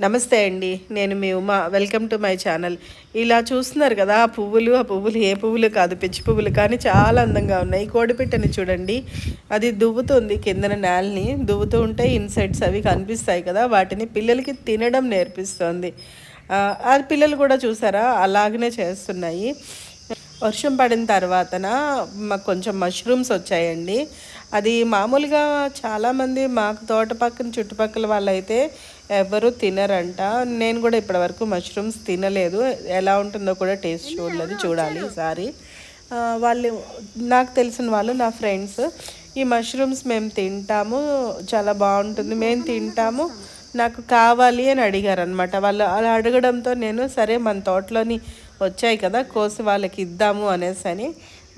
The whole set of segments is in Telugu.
నమస్తే అండి. నేను మీ Uma. Welcome to my channel. ఇలా చూస్తున్నారు కదా! ఆ పువ్వులు ఏ పువ్వులు కాదు, పిచ్చి పువ్వులు కానీ చాలా అందంగా ఉన్నాయి. కోడిపిట్టని చూడండి, అది దువ్వుతుంది కిందన నేలని. దువ్వుతూ ఉంటే ఇన్సెక్ట్స్ అవి కనిపిస్తాయి కదా! వాటిని పిల్లలకి తినడం నేర్పిస్తోంది. అది పిల్లలు కూడా చూసారా అలాగనే చేస్తున్నాయి. వర్షం పడిన తర్వాతన మాకు కొంచెం మష్రూమ్స్ వచ్చాయండి. అది మామూలుగా చాలామంది మాకు తోట పక్కన చుట్టుపక్కల వాళ్ళైతే ఎవరు తినరంట. నేను కూడా ఇప్పటివరకు మష్రూమ్స్ తినలేదు. ఎలా ఉంటుందో కూడా టేస్ట్ చూడలేదు, చూడాలి ఈసారి. వాళ్ళు నాకు తెలిసిన వాళ్ళు నా ఫ్రెండ్స్ ఈ మష్రూమ్స్ మేము తింటాము, చాలా బాగుంటుంది, మేము తింటాము, నాకు కావాలి అని అడిగారు అనమాట. వాళ్ళు అలా అడగడంతో నేను సరే మన తోటలోని వచ్చాయి కదా కోసి వాళ్ళకి ఇద్దాము అనేసి అని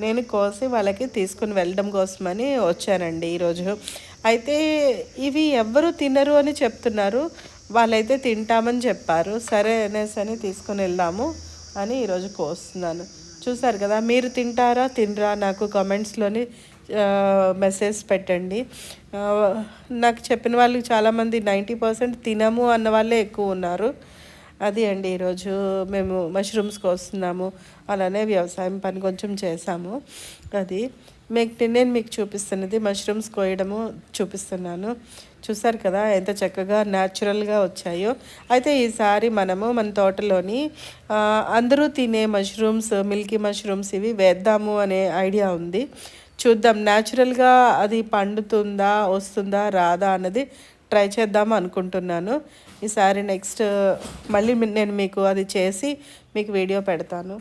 నేను కోసి వాళ్ళకి తీసుకుని వెళ్ళడం కోసమని వచ్చానండి ఈరోజు. అయితే ఇవి ఎవ్వరు తినరు అని చెప్తున్నారు, వాళ్ళైతే తింటామని చెప్పారు. సరే అనేసి అని తీసుకుని వెళ్దాము అని ఈరోజు కోస్తున్నాను. చూసారు కదా, మీరు తింటారా తినరా నాకు కామెంట్స్లోని మెసేజ్ పెట్టండి. నాకు చెప్పిన వాళ్ళు చాలామంది 90% తినము అన్న వాళ్ళే ఎక్కువ ఉన్నారు. అది అండి ఈరోజు మేము మష్రూమ్స్ కోస్తున్నాము, అలానే వ్యవసాయం పని కొంచెం చేసాము. అది నేను మీకు చూపిస్తున్నది మష్రూమ్స్ కోయడము చూపిస్తున్నాను. చూసారు కదా ఎంత చక్కగా న్యాచురల్గా వచ్చాయో. అయితే ఈసారి మనము మన తోటలోని అందరూ తినే మష్రూమ్స్, మిల్కీ మష్రూమ్స్ ఇవి వేద్దాము అనే ఐడియా ఉంది. చూద్దాం న్యాచురల్గా అది పండుతుందా, వస్తుందా, రాదా అన్నది ట్రై చేద్దాం అనుకుంటున్నాను. ఈసారి నెక్స్ట్ మళ్ళీ నేను మీకు అది చేసి మీకు వీడియో పెడతాను.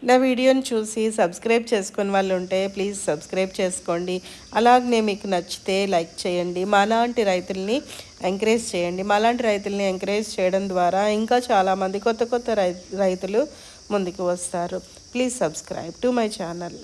నా వీడియోని చూసి సబ్స్క్రైబ్ చేసుకుని వాళ్ళు ఉంటే ప్లీజ్ సబ్స్క్రైబ్ చేసుకోండి. అలాగనే మీకు నచ్చితే లైక్ చేయండి. మాలాంటి రైతుల్ని ఎంకరేజ్ చేయండి. మాలాంటి రైతుల్ని ఎంకరేజ్ చేయడం ద్వారా ఇంకా చాలామంది కొత్త కొత్త రైతులు ముందుకు వస్తారు. Please subscribe to my channel.